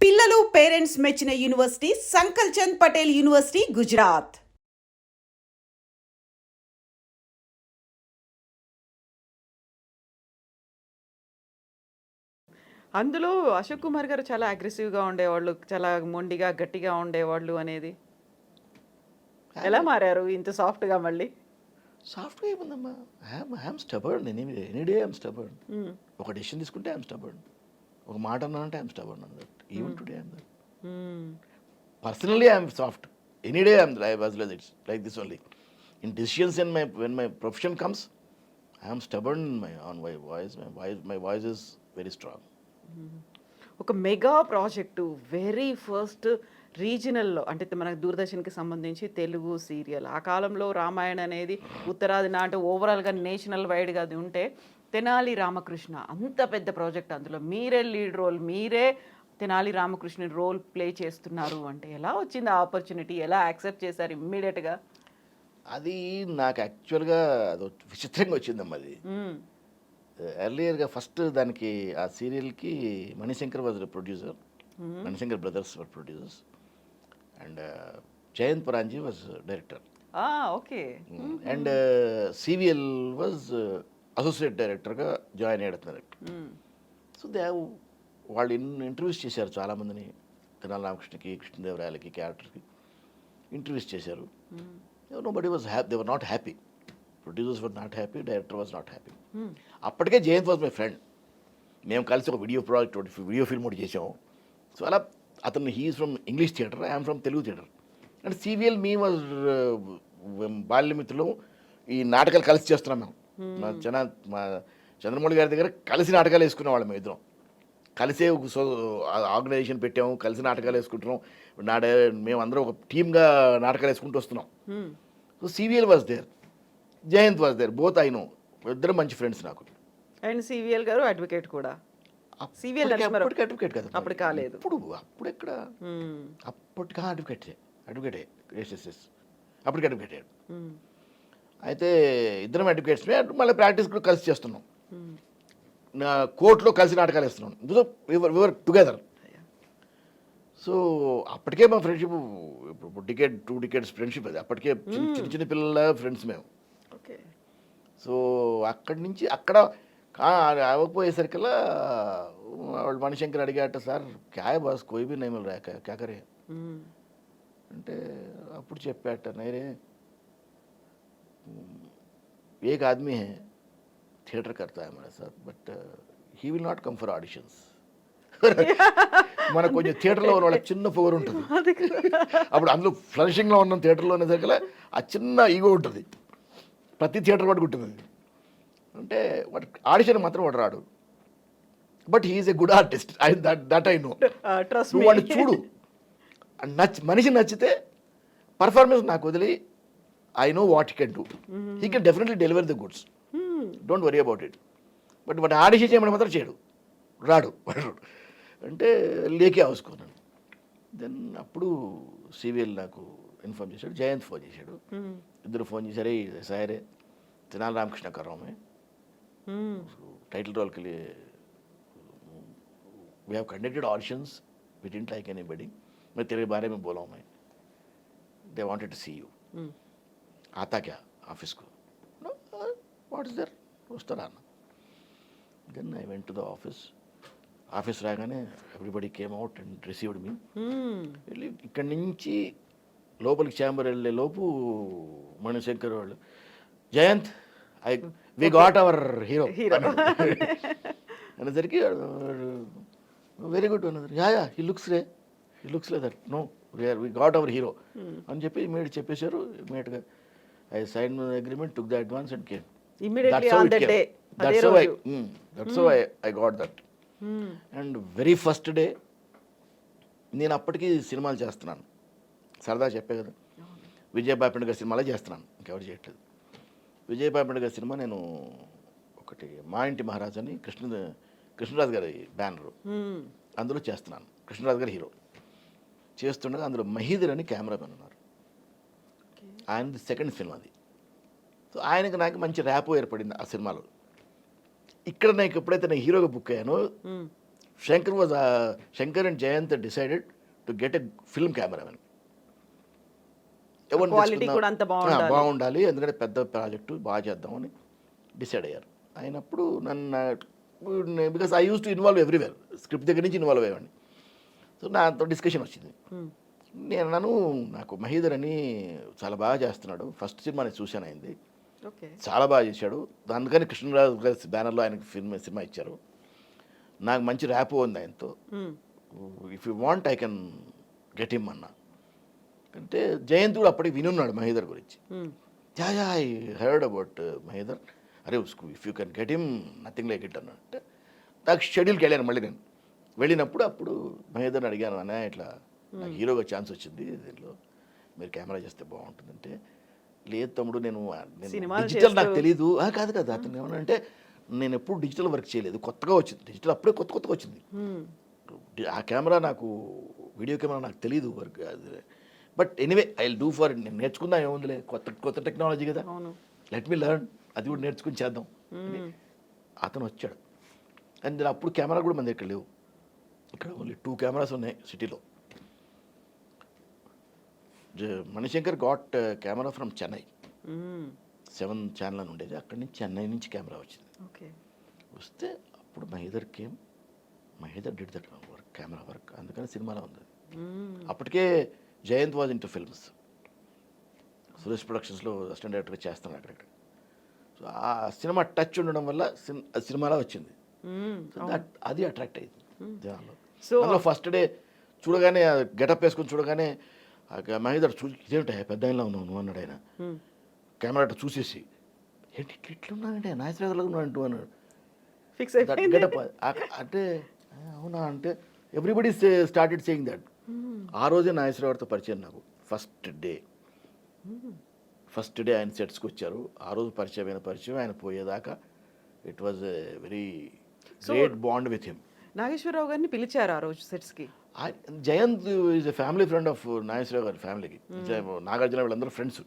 పిల్లలు పేరెంట్స్ మెచ్చిన university సంకల్ Chand Patel university Gujarat. అందులో అశోక్ కుమార్ గారు చాలా అగ్రెసివ్‌గా ఉండేవాళ్ళు. చాలా మొండిగా, గట్టిగా ఉండేవాళ్ళు అనేది. ఎలా మారారు ఇంత సాఫ్ట్‌గా మళ్ళీ? సాఫ్ట్‌గా ఏముందమ్మా, I'm stubborn. Any day I'm stubborn. Hmm. ఒక డెసిషన్ తీసుకుంటే ఐయామ్ స్టబర్న్. ఒక మాట అన్నానంటే I'm stubborn on that. Even today I'm that. Hmm. Personally I'm soft. Any day I'm it's like this only. In decisions and when my profession comes, I'm stubborn my voice is very strong. ఒక mega project very first రీజనల్‌లో అంటే మనకు దూరదర్శన్‌కి సంబంధించి Telugu serial. ఆ కాలంలో రామాయణ అనేది ఉత్తరాది నాటు ఓవరాల్‌గా నేషనల్ వైడ్‌గా అది ఉంటే, తెనాలి రామకృష్ణ అంత పెద్ద ప్రాజెక్ట్ అందులో మీరే లీడ్ రోల్. మీరే తెనాలి రామకృష్ణ రోల్ ప్లే చేస్తున్నారు అంటే ఎలా వచ్చింది ఆ ఆపర్చునిటీ? ఎలా యాక్సెప్ట్ చేశారు ఇమ్మీడియేట్‌గా? అది నాకు యాక్చువల్‌గా అదో విచిత్రంగా వచ్చిందమ్మా అది. హ్మ్. ఎర్లియర్‌గా ఫస్ట్ దానికి ఆ సీరియల్‌కి Manishankar was the producer. Manishankar brothers were producers. And Jayant Paranji was director. ఆ! Okay. And CVL was associate డైరెక్టర్గా జాయిన్ అయ్యాడు. హ్మ్. సో వాళ్ళు ఇంటర్వ్యూస్ చేశారు చాలామందిని. తెనాలి రామకృష్ణకి, కృష్ణదేవరాయలకి, క్యారెక్టర్కి ఇంటర్వ్యూస్ చేశారు. Nobody was happy. They were not happy. Producers were not happy, director was not happy. అప్పటికే Jayant was my friend. మేము కలిసి ఒక వీడియో ఫిల్మ్ ఒకటి చేసాము. సో అలా అతను he's from English theatre, I'm from Telugu theatre. And CVL me was బాల్యమిత్రులు. ఈ నాటకాలు కలిసి చేస్తున్నాం మేము. మా చంద్రమౌళి గారి దగ్గర కలిసి నాటకాలు వేసుకునేవాళ్ళం మేము ఇద్దరం. కలిసే ఆర్గనైజేషన్ పెట్టాము, కలిసి నాటకాలు వేసుకుంటున్నాం. మేమందరం ఒక టీమ్గా నాటకాలు వేసుకుంటూ వస్తున్నాం. So CVL was there, Jayant was there, both I know. ఇద్దరు మంచి ఫ్రెండ్స్ నాకు. అండ్ సివిఎల్ గారు అడ్వకేట్ కూడా. సివిఎల్ అప్పటికి అడ్వకేట్ కదా, అప్పుడు కాలేదు. అప్పుడు ఎక్కడ, అప్పటికా అడ్వకేటే ఎస్ఎస్ఎస్, అప్పటికి అడ్వకేట్ అయ్యాడు. అయితే ఇద్దరం అడ్వకేట్స్ మళ్ళీ ప్రాక్టీస్ కూడా కలిసి చేస్తున్నాం. కోర్టులో కలిసి నాటకాలు వేస్తున్నాం. We were together. సో అప్పటికే మా ఫ్రెండ్షిప్ ఇప్పుడు టూ డికేట్స్ ఫ్రెండ్షిప్ అది. అప్పటికే చిన్న చిన్న పిల్లల ఫ్రెండ్స్ మేము. ఓకే. సో అక్కడి నుంచి అక్కడ అవ్వకపోయేసరికల్లా వాళ్ళు మణిశంకర్ అడిగాట, సార్ క్యా హై బాస్ కోయి భీ నహీ మిల్ రహా క్యా కరే అంటే అప్పుడు చెప్పాట, నైరే एक आदमी है थिएटर करता है हमारे साथ, but he will not come for auditions. మనకు కొంచెం థియేటర్లో ఉన్న వాళ్ళకి చిన్న పొగరు ఉంటుంది. అప్పుడు అందులో ఫ్లరిషింగ్లో ఉన్న థియేటర్లో అనేసరికి ఆ చిన్న ఈగో ఉంటుంది, ప్రతి థియేటర్ వాడికి ఉంటుంది. అంటే వాడు ఆడిషన్ మాత్రం వాడు రాడు, but he's a good artist. That I know. నువ్వు వాడిని చూడు, మనిషి నచ్చితే పర్ఫార్మెన్స్ నాకు వదిలి, I know what he can do. He can definitely deliver the goods. Don't worry about it. But వాడు ఆడిషన్ చేయమని మాత్రం చేయడు, రాడు అంటే లేకే అవసుకోన్నాను. దెన్ అప్పుడు సివిఎల్ నాకు ఇన్ఫార్మ్ చేశాడు, జయంత్ ఫోన్ చేశాడు. ఇద్దరు ఫోన్ చేశారు, సరే తెనాలి రామకృష్ణ कर रहा हूं मैं, टाइटल रोल के लिए we have conducted auditions, we didn't like anybody, मैं तेरे बारे में बोला हूं मैं, they wanted to see you. आता क्या ऑफिस को? వాట్ ఇస్ దర్, వస్తారా అన్న. Then I went to the office రాగానే everybody came out and received me. వెళ్ళి ఇక్కడి నుంచి లోపలికి ఛాంబర్ వెళ్ళే లోపు మణిశంకర్ వాళ్ళు, Jayant we got our hero అనేసరికి వెరీ గుడ్ అన్నారు. Yeah he looks that no we got our hero అని చెప్పి ఇమీడియట్ చెప్పేశారు. ఇమీడియట్గా I signed the agreement, took the advance and came. Immediately on that day. That's how I got that. And very first day, నేను అప్పటికి సినిమాలు చేస్తున్నాను. సరదా చెప్పే కదా, విజయబాయి పండుగ సినిమాలే చేస్తున్నాను, ఇంకెవరు చేయట్లేదు. విజయబాయి పండుగ సినిమా నేను ఒకటి మా ఇంటి మహారాజు అని కృష్ణరాజు గారి బ్యానరు, అందులో చేస్తున్నాను. కృష్ణరాజు గారి హీరో చేస్తుండగా అందులో మహీదర్ అని కెమెరామెన్ ఉన్నారు. ఆయనది సెకండ్ సినిమా అది. సో ఆయనకు నాకు మంచి ర్యాపో ఏర్పడింది ఆ సినిమాలో. ఇక్కడ నాకు ఎప్పుడైతే నేను హీరోగా బుక్ అయ్యానో Shankar and Jayant decided to get a film cameraman. Quality కూడా అంత బాగుండాలి. బాగుండాలి, ఎందుకంటే పెద్ద ప్రాజెక్టు బాగా చేద్దామని డిసైడ్ అయ్యారు. అయినప్పుడు నన్ను because I use to involve everywhere, script దగ్గర నుంచి ఇన్వాల్వ్ అయ్యేవాడిని. సో నాతో డిస్కషన్ వచ్చింది. నేను అన్నాను, నాకు మహీధర్ అని చాలా బాగా చేస్తున్నాడు, ఫస్ట్ సినిమా నేను చూశాను అయింది, ఓకే, చాలా బాగా చేశాడు, అందుకని కృష్ణరాజు గారి బ్యానర్లో ఆయనకి సినిమా ఇచ్చారు, నాకు మంచి ర్యాపో ఉంది ఆయనతో, if you want I can get him అన్నా. అంటే జయంత్ కూడా అప్పటికి వినున్నాడు మహీధర్ గురించి. Yeah I heard about Mahidhar, అరే if you can get him nothing like it అన్నట్టు. అంటే నాకు షెడ్యూల్కి వెళ్ళాను. మళ్ళీ నేను వెళ్ళినప్పుడు అప్పుడు మహీధర్ని అడిగాను, అన్న ఇట్లా నాకు హీరోగా ఛాన్స్ వచ్చింది, దీంట్లో మీరు కెమెరా చేస్తే బాగుంటుందంటే, లేదు తమ్ముడు నేను డిజిటల్ నాకు తెలీదు. కాదు కదా, అతను ఏమన్నా నేను ఎప్పుడు డిజిటల్ వర్క్ చేయలేదు, కొత్తగా వచ్చింది డిజిటల్, అప్పుడే కొత్తగా వచ్చింది ఆ కెమెరా, నాకు వీడియో కెమెరా నాకు తెలీదు work. But anyway I will do for, నేను నేర్చుకుందాం ఏముందిలే, కొత్త టెక్నాలజీ కదా, లెట్ మీ లెర్న్, అది కూడా నేర్చుకుని చేద్దాం. అతను వచ్చాడు. అండ్ అప్పుడు కెమెరా కూడా మన దగ్గర లేవు, ఇక్కడ ఓన్లీ 2 కెమెరాస్ ఉన్నాయి సిటీలో. Manishankar got camera from Chennai, 7 channel అని ఉండేది, అక్కడి నుంచి చెన్నై నుంచి కెమెరా వచ్చింది. వస్తే అప్పుడు Mahidhar did that work, camera work, అందుకని సినిమాలో ఉంది. అప్పటికే Jayant was into films, Suresh ప్రొడక్షన్స్లో అసిస్టెంట్ డైరెక్టర్గా చేస్తున్నాడు అక్కడక్కడ. సో ఆ సినిమా టచ్ ఉండడం వల్ల సినిమాలో వచ్చింది. అది అట్రాక్ట్ అయ్యింది జనాల్లో. సో ఫస్ట్ డే చూడగానే గెటప్ వేసుకొని చూడగానే మహీధర్ ఇదేంటి పెద్ద ఆయనలో ఉన్నావు నువ్వు అన్నాడు ఆయన. కెమెరా చూసేసి ఏంటి ఇట్లున్నానంటే నాయసరాజులో ఉన్నాడు అన్నాడు. గెటప్ అంటే అవునా అంటే ఎవ్రీబడి స్టార్టెడ్ సేయింగ్ దట్. ఆ రోజే నాగేశ్వరరావుతో పరిచయం నాకు. ఫస్ట్ డే ఆయన సెట్స్కి వచ్చారు, ఆ రోజు పరిచయం ఆయన పోయేదాకా it was a very great bond with him. Nageswara Rao గారిని పిలిచారు ఆ రోజు సెట్స్కి. Jayant is a family friend of Nageswara Rao గారి ఫ్యామిలీకి. నాగార్జున వీళ్ళందరూ ఫ్రెండ్స్,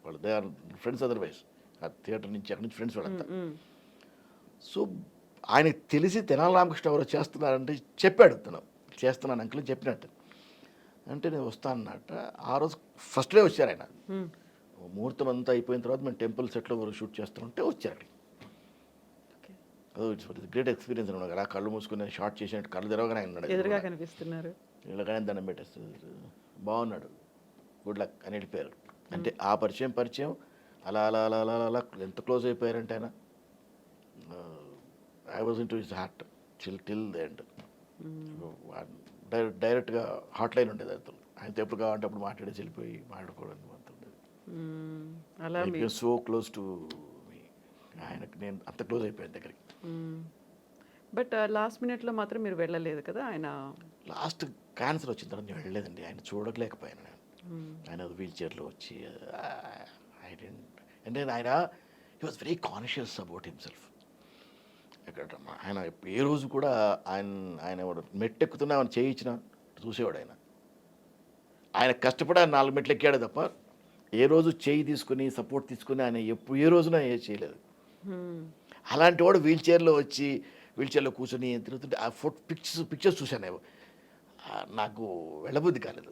వాళ్ళు దే ఆర్ ఫ్రెండ్స్ అదర్వైజ్, ఆ థియేటర్ నుంచి అక్కడి నుంచి ఫ్రెండ్స్ వాళ్ళంతా. సో ఆయనకి తెలిసి తెనాలి రామకృష్ణ ఎవరో చేస్తున్నారంటే చెప్పాడు, తను చేస్తున్నాను అంకుల్ చెప్పినట్టు. అంటే నేను వస్తాను అన్నట్ట. ఆ రోజు ఫస్ట్ డే వచ్చారు ఆయన. ముహూర్తం అంతా అయిపోయిన తర్వాత మేము టెంపుల్ సెట్లో షూట్ చేస్తుంటే వచ్చారు. ఇట్స్ గ్రేట్ ఎక్స్పీరియన్స్ అనమాట. అలా కళ్ళు మూసుకుని షార్ట్ చేసినట్టు కళ్ళు తెరవగానే ఆయన ఉన్నాడు, ఎదురుగా కనిపిస్తున్నారు, ఇలాగానే దండం పెట్టేస్తారు, బాగున్నాడు, గుడ్ లక్ అని వెళ్ళిపోయారు. అంటే ఆ పరిచయం అలా అలా అలా అలా అలా ఎంత క్లోజ్ అయిపోయారంటే ఆయన, I was in to his heart till the end. డైరెక్ట్గా హాట్ లైన్ ఉండేది అతను, ఆయనతో ఎప్పుడు కావాలంటే అప్పుడు మాట్లాడేసి వెళ్ళిపోయి మాట్లాడుకోవడానికి ఉండేది. సో క్లోజ్ టు మీ, ఆయనకు నేను అంత క్లోజ్ అయిపోయాను దగ్గరికి. బట్ లాస్ట్ మినిట్లో మాత్రం మీరు వెళ్ళలేదు కదా. ఆయన లాస్ట్ క్యాన్సర్ వచ్చిన తర్వాత నేను వెళ్ళలేదండి, ఆయన చూడలేకపోయాను నేను. ఆయన వీల్ చైర్లో వచ్చి అంటే ఆయన he was very conscious about himself. ఎక్కడ ఆయన ఏ రోజు కూడా ఆయన మెట్టెక్కుతున్నా ఆయన చేయించిన చూసేవాడు. ఆయన కష్టపడి 4 మెట్లు ఎక్కాడు తప్ప ఏ రోజు చేయి తీసుకుని సపోర్ట్ తీసుకుని ఆయన ఏ రోజున ఏ చేయలేదు. అలాంటి వాడు వీల్ చైర్లో కూర్చొని తిరుగుతుంటే ఆ పిక్చర్స్ చూశాను, నాకు వెళ్ళబుద్ధి కాలేదు.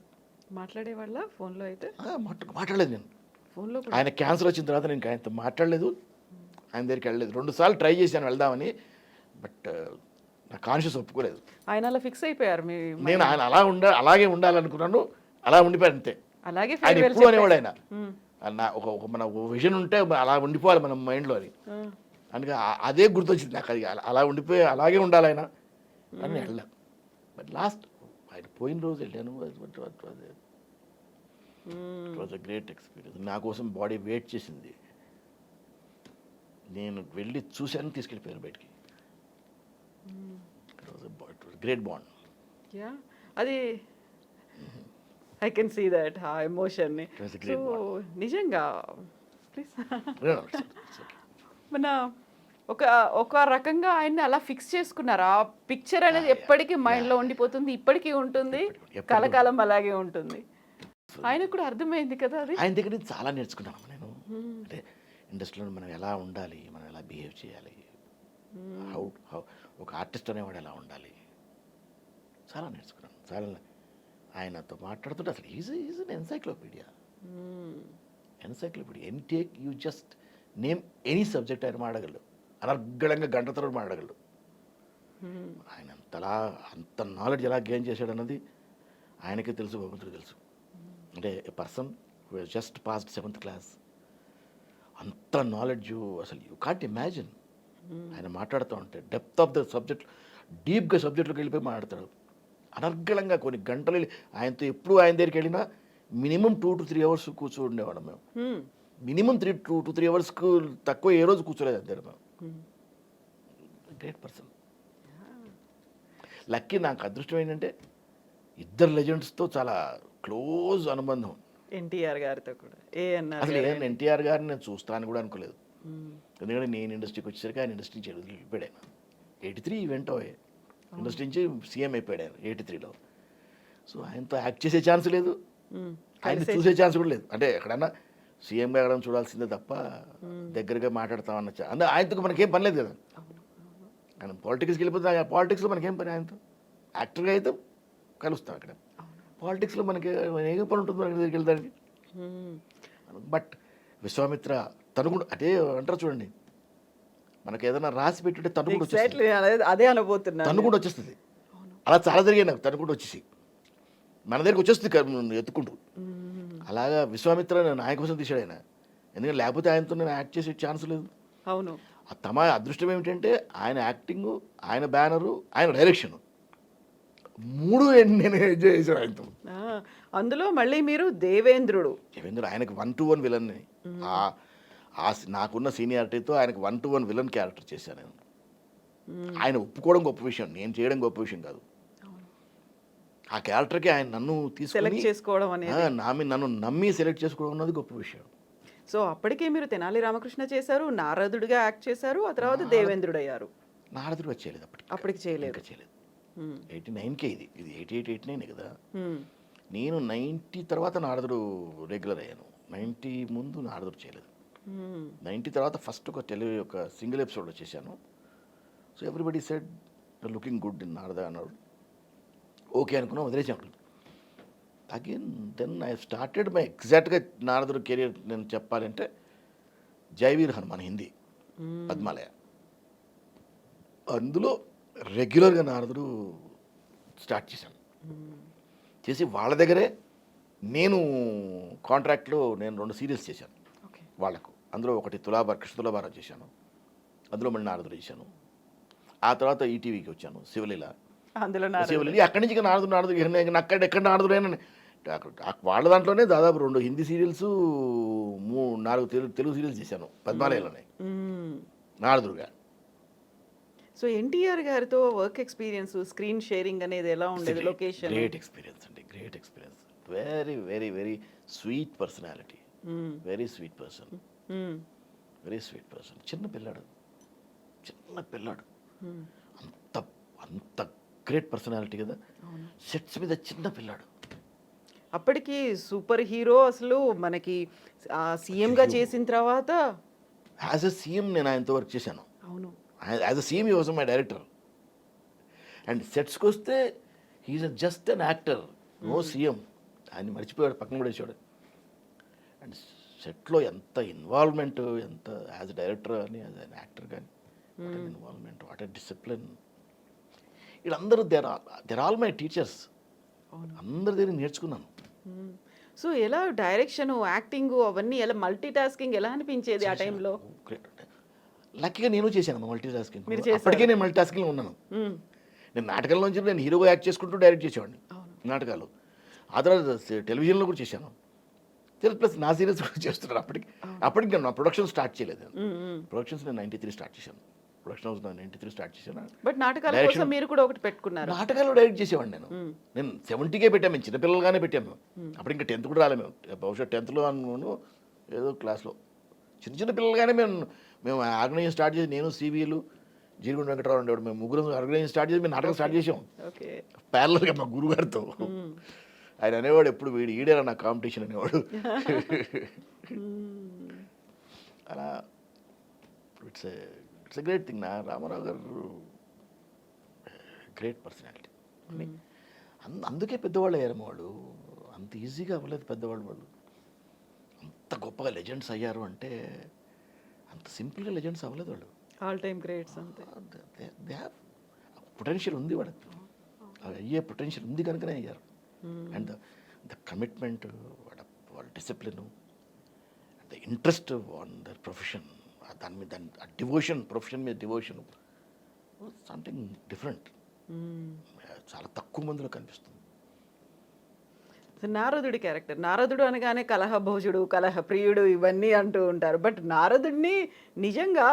మాట్లాడేవాళ్ళ ఫోన్లో అయితే మాట్లాడలేదు నేను. ఫోన్లో ఆయన క్యాన్సర్ వచ్చిన తర్వాత నేను ఆయనతో మాట్లాడలేదు, ఆయన దగ్గరికి వెళ్ళలేదు. 2 సార్లు ట్రై చేశాను వెళ్దామని, బట్ నా కాన్షియస్ ఒప్పుకోలేదు. ఆయన అలా ఫిక్స్ అయిపోయారు. నేను ఆయన అలాగే ఉండాలనుకున్నాను, అలా ఉండిపోయాను అంతే. అలాగే ఆయన ఎప్పుడు అనేవాడు ఆయన, మన విజన్ ఉంటే అలా ఉండిపోవాలి మన మైండ్లో అని. అందుకే అదే గుర్తొచ్చింది నాకు, అది అలా ఉండిపోయి అలాగే ఉండాలి ఆయన అని వెళ్ళాను. బట్ లాస్ట్ ఆయన పోయిన రోజు వెళ్ళాను. It was a great experience. నా కోసం బాడీ వెయిట్ చేసింది, నేను వెళ్ళి చూశాను, తీసుకెళ్ళిపోయాను బయటికి. Great bond. అది ఐ కెన్ సీ దట్ ఆ ఎమోషన్ని. సో నిజంగా ప్లీజ్ మన ఒక రకంగా ఆయన్ని అలా ఫిక్స్ చేసుకున్నారు. ఆ పిక్చర్ అనేది ఎప్పటికీ మైండ్లో ఉండిపోతుంది, ఇప్పటికీ ఉంటుంది, కలకాలం అలాగే ఉంటుంది. ఆయనకు కూడా అర్థమైంది కదా అది. ఆయన దగ్గర నుంచి చాలా నేర్చుకున్నాను నేను. అంటే ఇండస్ట్రీలో మనం ఎలా ఉండాలి, మనం ఎలా బిహేవ్ చేయాలి, హౌ ఒక ఆర్టిస్ట్ అనేవాడు ఎలా ఉండాలి, చాలా నేర్చుకున్నాను. చాలా ఆయనతో మాట్లాడుతుంటే అసలు is an encyclopedia. And take you just name any subject ఆయన మాడగలడు. అనర్గళంగా గంట తరబడి మాడగలడు. ఆయన అంత నాలెడ్జ్ ఎలా గెయిన్ చేశాడు అన్నది ఆయనకే తెలుసు, భగవంతుడికి తెలుసు. అంటే a person who has just passed 7th class, అంత నాలెడ్జ్ అసలు యూ కాంట్ ఇమాజిన్. ఆయన మాట్లాడుతూ ఉంటే డెప్త్ ఆఫ్ ద సబ్జెక్ట్, డీప్గా సబ్జెక్ట్లోకి వెళ్ళిపోయి మాట్లాడతాడు అనర్గళంగా. కొన్ని గంటలు ఆయనతో ఎప్పుడు ఆయన దగ్గరికి వెళ్ళినా మినిమం 2 to 3 hours కూర్చోండేవాళ్ళం మేము. మినిమం 2 to 3 hours తక్కువ ఏ రోజు కూర్చోలేదు అంతే మేము. Great person. లక్కీ నాకు అదృష్టం ఏంటంటే ఇద్దరు లెజెండ్స్తో చాలా క్లోజ్ అనుబంధం. ఎన్టీఆర్ గారితో కూడా అసలు ఎన్టీఆర్ గారిని నేను చూస్తాను కూడా అనుకోలేదు. ఎందుకంటే నేను ఇండస్ట్రీకి వచ్చేసరికి ఆయన ఇండస్ట్రీ నుంచి వెళ్ళిపోయాడు. ఆయన 83 ఈవెంట్ అయ్యే ఇండస్ట్రీ నుంచి సీఎం అయిపోయాడు ఆయన 83లో. సో ఆయనతో యాక్ట్ చేసే ఛాన్స్ లేదు, ఆయన చూసే ఛాన్స్ కూడా లేదు. అంటే ఎక్కడన్నా సీఎంగా ఎక్కడన్నా చూడాల్సిందే తప్ప దగ్గరగా మాట్లాడతామన్న అంటే ఆయనతో మనకేం పని లేదు కదా. ఆయన పాలిటిక్స్కి వెళ్ళిపోతే పాలిటిక్స్లో మనకేం పని, ఆయనతో యాక్టర్గా అయితే కలుస్తాం అక్కడ. పాలిటిక్స్లో మనకి ఏం పని ఉంటుంది మనకి దగ్గరికి వెళ్తానికి. బట్ విశ్వామిత్ర తను కూడా అదే అంటారు చూడండి, మనకి ఏదైనా రాసి పెట్టుంటే తను కూడా అదే అనబోతున్నా, తను కూడా వచ్చేస్తుంది. అలా చాలా జరిగాయి నాకు. తను కూడా వచ్చేసి మన దగ్గరికి వచ్చేస్తుంది ఎత్తుకుంటూ. అలాగా విశ్వామిత్ర నాయక కోసం తీశాడు ఆయన. ఎందుకంటే లేకపోతే ఆయనతో నేను యాక్ట్ చేసే ఛాన్స్ లేదు. అవును. తమ అదృష్టం ఏమిటంటే ఆయన యాక్టింగు, ఆయన బ్యానరు, ఆయన డైరెక్షన్ 3 నేను ఎంజాయ్ చేశాను ఆయనతో. అందులో మళ్ళీ మీరు దేవేంద్రుడు ఆయనకు 1-to-1 విలన్ని. నాకున్న సీనియారిటీతో ఆయనకు 1-to-1 విలన్ క్యారెక్టర్ చేశాను నేను. ఆయన ఒప్పుకోవడం గొప్ప విషయం, నేను చేయడం గొప్ప విషయం కాదు. ఆ క్యారెక్టర్కి ఆయన నన్ను సెలెక్ట్ చేసుకోవడం అనేది, నన్ను నమ్మి సెలెక్ట్ చేసుకోవడం అన్నది గొప్ప విషయం. సో అప్పటికే మీరు తెనాలి రామకృష్ణ చేశారు, నారదుడిగా యాక్ట్ చేశారు, ఆ తర్వాత దేవేంద్రుడు అయ్యారు. నారదుడు చేయలేదు అప్పటికి చేయలేదు. 89కే ఇది 88-89 కదా. నేను 90 తర్వాత నారదుడు రెగ్యులర్ అయ్యాను. 90 ముందు నారదుడు చేయలేదు. 90 తర్వాత ఫస్ట్ ఒక సింగిల్ ఎపిసోడ్లో చేశాను. So everybody said looking good in Narada అన్నాడు. ఓకే అనుకున్నాం, వదిలేసాను. Again then I started my ఎగ్జాక్ట్గా నారదుడు కెరియర్ నేను చెప్పాలంటే జైవీర్ హనుమాన్ హిందీ పద్మాలయ, అందులో రెగ్యులర్గా నారదుడు స్టార్ట్ చేశాను. చేసి వాళ్ళ దగ్గరే నేను కాంట్రాక్ట్లో నేను 2 సీరియల్స్ చేశాను వాళ్ళకు. అందులో ఒకటి కృష్ణ తులాభారం చేశాను, అందులో మళ్ళీ నారదుడు చేశాను. ఆ తర్వాత ఈటీవీకి వచ్చాను, శివలీల. శివలీల అక్కడి నుంచి నారదుడు ఎక్కడ నారదుడు అయినా వాళ్ళ దాంట్లోనే దాదాపు 2 హిందీ సీరియల్స్, 4 తెలుగు సీరియల్స్ చేశాను పద్మాలయలోనే నారదుడుగా. సో ఎన్టీఆర్ గారితో వర్క్ ఎక్స్పీరియన్స్, స్క్రీన్ షేరింగ్ అనేది ఎలా ఉండేది? లొకేషన్ గ్రేట్ ఎక్స్పీరియన్స్ అండి, great experience. Very very very sweet personality, very sweet person, very sweet person. చిన్న పిల్లాడు అంత అంత గ్రేట్ పర్సనాలిటీ కదా. సెట్స్ మీద చిన్న పిల్లాడు. అప్పటికి సూపర్ హీరో అసలు మనకి సీఎంగా చేసిన తర్వాత యాజ్ ఎ సీఎం నేను ఆయనతో వర్క్ చేశాను. అవును, as a CM he was my director. And సెట్స్కి వస్తే he's just an actor, no CM. ఆయన మర్చిపోయాడు, పక్కన పడేసాడు. అండ్ సెట్లో ఎంత ఇన్వాల్వ్మెంట్, ఎంత యాజ్ అ డైరెక్టర్ కానీ యాజ్ అన్ యాక్టర్ కానీ ఇన్వాల్వ్మెంట్, వాట్ ఎ డిసిప్లిన్. వీళ్ళందరూ దేర్ ఆల్ మై టీచర్స్. అందరి దగ్గర నేర్చుకున్నాను. సో ఎలా డైరెక్షన్, యాక్టింగ్ అవన్నీ ఎలా మల్టీ టాస్కింగ్ ఎలా అనిపించేది ఆ టైంలో? లక్కీగా నేను చేశాను మల్టీ టాస్కింగ్. అప్పటికే నేను మల్టీ టాస్కింగ్ ఉన్నాను. నేను నాటకంలోంచి నేను హీరోగా యాక్ట్ చేసుకుంటూ డైరెక్ట్ చేసేవాడిని నాటకాలు. ఆ తర్వాత టెలివిజన్లో కూడా చేశాను. ప్లస్ నా సీరియల్స్ కూడా చేస్తున్నాను. అప్పటికి నేను నా ప్రొడక్షన్ స్టార్ట్ చేయలేదు. ప్రొడక్షన్స్ నేను 93 స్టార్ట్ చేశాను. ప్రొడక్షన్ హౌస్ 93 స్టార్ట్ చేశాను. బట్ నాటకాల కోసం మీరు కూడా ఒకటి పెట్టుకున్నారు. నాటకాలు డైరెక్ట్ చేసేవాడిని నేను 70కే పెట్టాము. మేము చిన్నపిల్లలుగానే పెట్టాము. అప్పుడు ఇంకా 10th కూడా రాలేము. బహుశా 10thలో అనుకోను ఏదో క్లాస్లో చిన్న పిల్లలుగానే మేము ఆర్గనైజింగ్ స్టార్ట్ చేసి, నేను సిబిలు జీడిగుండ వెంకటరావు ఉండేవాడు, మేము ముగ్గురు ఆర్గనైజింగ్ స్టార్ట్ చేసి మేము నాటకం స్టార్ట్ చేసాం ప్యారలల్గా మా గురుగారితో. ఆయన అనేవాడు ఎప్పుడు ఈడేరా నా కాంపిటీషన్ అనేవాడు. అలా ఇట్స్ ఎ గ్రేట్ థింగ్. నా రామారావు గారు గ్రేట్ పర్సనాలిటీ. అందుకే పెద్దవాళ్ళు అయ్యారు వాళ్ళు. అంత ఈజీగా అవ్వలేదు పెద్దవాళ్ళు వాళ్ళు. అంత గొప్పగా లెజెండ్స్ అయ్యారు అంటే అంత సింపుల్గా లెజెండ్స్ అవ్వలేదు వాళ్ళు. ఆల్ టైమ్ గ్రేట్స్ అంతే. దే హ్యావ్ పొటెన్షియల్ ఉంది వాళ్ళకి, అవి అయ్యే పొటెన్షియల్ ఉంది కనుకనే అయ్యారు. అండ్ ద కమిట్మెంట్, వాళ్ళ discipline, the interest on their profession, దాని మీద డివోషన్, ప్రొఫెషన్ మీద డివోషన్ సంథింగ్ డిఫరెంట్. చాలా తక్కువ మందిలో కనిపిస్తుంది. నారదుడి క్యారెక్టర్, నారదుడు అనగానే కలహ భోజుడు, కలహ ప్రియుడు ఇవన్నీ అంటూ ఉంటారు. బట్ నారదుడిని నిజంగా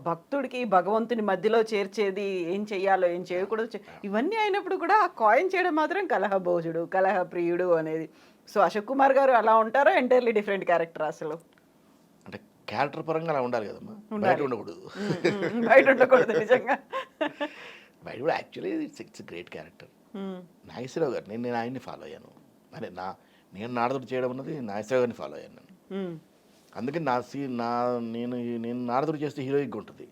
భక్తుడికి భగవంతుని మధ్యలో చేర్చేది, ఏం చెయ్యాలో ఏం చేయకూడదు ఇవన్నీ అయినప్పుడు కూడా ఆ కాయిన్ చేయడం మాత్రం కలహ భోజుడు, కలహ ప్రియుడు అనేది. సో అశోక్ కుమార్ గారు అలా ఉంటారా, ఎంటైర్లీ డిఫరెంట్ క్యారెక్టర్ అసలు? అంటే క్యారెక్టర్ పరంగా అలా ఉండాలి కదమ్మా, బయట ఉండకూడదు. బయట ఉండకూడదు నిజంగా. బయట కూడా actually it's great character. Nageswara Rao గారు, నేను ఆయన్ని ఫాలో అయ్యాను. అంటే నేను నారదుడు చేయడం అన్నది నాగేశ్వరరావు గారిని ఫాలో అయ్యాను నేను. అందుకని నేను నారదుడు చేస్తే హీరోయిక్గా ఉంటుంది.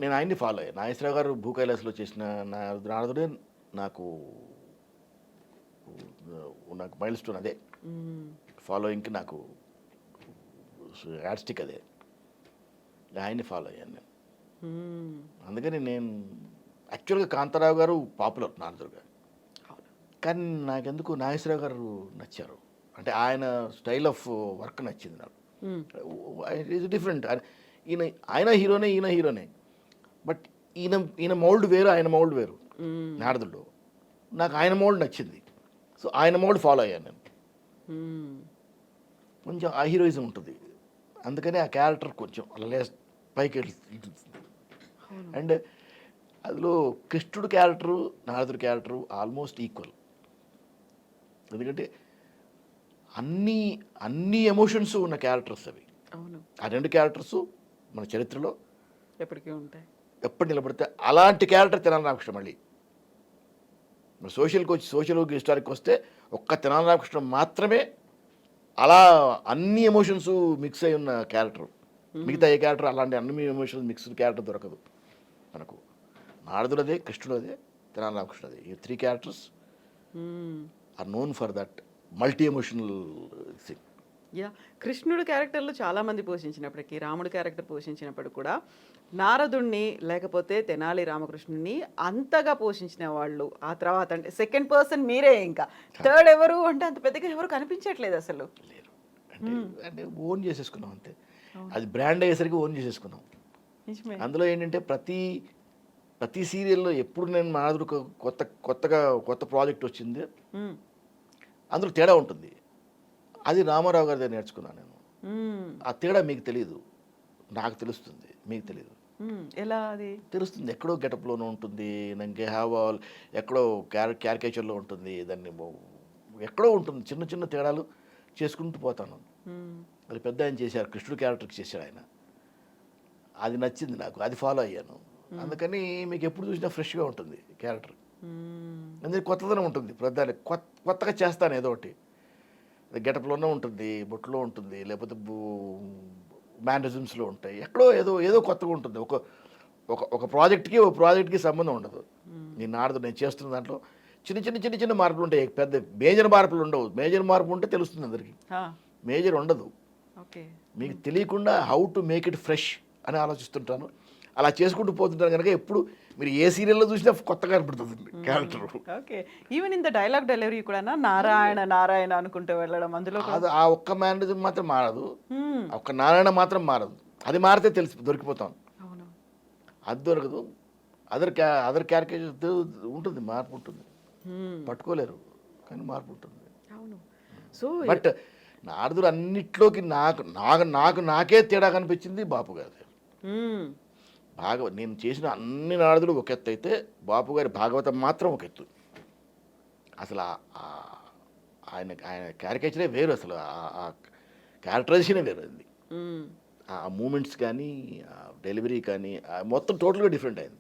నేను ఆయన్ని ఫాలో అయ్యాను. నాగేశ్వరరావు గారు భూ కైలాసలో చేసిన నారదుడే నాకు మైల్ స్టోన్, అదే ఫాలోయింగ్కి నాకు యాడ్ స్టిక్ అదే. ఆయన్ని ఫాలో అయ్యాను నేను. అందుకని నేను యాక్చువల్గా కాంతారావు గారు పాపులర్ నారదుడు గారు, కానీ నాకెందుకు నాగేశ్వరరావు గారు నచ్చారు. అంటే ఆయన స్టైల్ ఆఫ్ వర్క్ నచ్చింది నాకు. Is different. ఆయన హీరోనే, ఈయన హీరోనే, బట్ ఈయన మౌల్డ్ వేరు, ఆయన మౌల్డ్ వేరు. నారదుడు నాకు ఆయన మౌల్డ్ నచ్చింది, సో ఆయన మౌల్డ్ ఫాలో అయ్యాను నేను. కొంచెం ఆ హీరోయిజం ఉంటుంది, అందుకని ఆ క్యారెక్టర్ కొంచెం అలా పైకి వెళ్తుంది. అండ్ అందులో కృష్ణుడు క్యారెక్టరు, నారదుడు క్యారెక్టరు ఆల్మోస్ట్ ఈక్వల్. ఎందుకంటే అన్ని ఎమోషన్స్ ఉన్న క్యారెక్టర్స్ అవి. అవును, ఆ రెండు క్యారెక్టర్స్ మన చరిత్రలో ఎప్పటికీ ఉంటాయి, ఎప్పుడు నిలబడితే. అలాంటి క్యారెక్టర్ తెనాలి రామకృష్ణ. మళ్ళీ మన సోషల్ హిస్టారిక్ వస్తే ఒక్క తెనాలి రామకృష్ణ మాత్రమే అలా అన్ని ఎమోషన్స్ మిక్స్ అయి ఉన్న క్యారెక్టర్. మిగతా ఏ క్యారెక్టర్ అలాంటి అన్ని ఎమోషన్స్ మిక్స్డ్ క్యారెక్టర్ దొరకదు మనకు. నారదుడు అదే, కృష్ణుడు అదే, తెనాలి రామకృష్ణ అదే. ఈ 3 characters are known for that multi emotional thing. Yeah, కృష్ణుడు క్యారెక్టర్లు చాలామంది పోషించినప్పటికీ, రాముడు క్యారెక్టర్ పోషించినప్పుడు కూడా నారదుణ్ణి లేకపోతే తెనాలి రామకృష్ణుని అంతగా పోషించిన వాళ్ళు ఆ తర్వాత అంటే సెకండ్ పర్సన్ మీరే. ఇంకా థర్డ్ ఎవరు అంటే అంత పెద్దగా ఎవరు కనిపించట్లేదు అసలు. లేరు. అంటే ఓన్ చేసేసుకున్నాం అంతే. అది బ్రాండ్ అయ్యేసరికి ఓన్ చేసేసుకున్నాం. అందులో ఏంటంటే ప్రతి సీరియల్లో ఎప్పుడు నేను నారదుడు కొత్త ప్రాజెక్ట్ వచ్చింది, అందులో తేడా ఉంటుంది. అది రామారావు గారి దగ్గర నేర్చుకున్నాను నేను. ఆ తేడా మీకు తెలియదు, నాకు తెలుస్తుంది, మీకు తెలియదు. ఎలా అది తెలుస్తుంది? ఎక్కడో గెటప్లోనూ ఉంటుంది, నాకు హావాల్ ఎక్కడో క్యారికేచర్లో ఉంటుంది, దాన్ని ఎక్కడో ఉంటుంది. చిన్న చిన్న తేడాలు చేసుకుంటూ పోతాను. అది పెద్ద ఆయన చేశారు, కృష్ణుడు క్యారెక్టర్కి చేశాడు ఆయన. అది నచ్చింది నాకు, అది ఫాలో అయ్యాను. అందుకని మీకు ఎప్పుడు చూసినా ఫ్రెష్గా ఉంటుంది క్యారెక్టర్. అందుకే కొత్తదనం ఉంటుంది. ప్రధాని కొత్తగా చేస్తాను ఏదో ఒకటి. గెటప్లోనే ఉంటుంది, బొట్టులో ఉంటుంది, లేకపోతే మేనరిజమ్స్లో ఉంటాయి. ఎక్కడో ఏదో కొత్తగా ఉంటుంది. ఒక ప్రాజెక్ట్కి సంబంధం ఉండదు. నేను చేస్తున్న దాంట్లో చిన్న మార్పులు ఉంటాయి, పెద్ద మేజర్ మార్పులు ఉండవు. మేజర్ మార్పు ఉంటే తెలుస్తుంది అందరికీ, మేజర్ ఉండదు. మీకు తెలియకుండా how to make it fresh అని ఆలోచిస్తుంటాను. అలా చేసుకుంటూ పోతుంటాను కనుక ఎప్పుడు మీరు ఏ సీరియల్లో చూసినా కొత్తగా కనపడుతుంది character. Okay, even in the dialogue delivery కూడా నారాయణ నారాయణ అనుకుంటూ వెళ్ళడం, అందులో అది ఆ ఒక్క మేనరిజం మాత్రం మారదు, ఒక్క నారాయణ మాత్రం మారదు. అది మారితే దొరికిపోతాం. అది దొరకదు. అదర్ క్యారెక్టర్ ఉంటుంది, మార్పు ఉంటుంది. పట్టుకోలేరు కానీ మార్పు ఉంటుంది. సో బట్ నారదుడు అన్నిట్లోకి నాకే తేడా కనిపించింది బాపు గారి. నేను చేసిన అన్ని నారదుడు ఒక ఎత్తు అయితే బాపు గారి భాగవతం మాత్రం ఒక ఎత్తు. అసలు ఆయన క్యారికేచరే వేరు, అసలు ఆ క్యారెక్టరైజేషనే వేరు. అది ఆ మూమెంట్స్ కానీ, డెలివరీ కానీ మొత్తం టోటల్గా డిఫరెంట్ అయింది.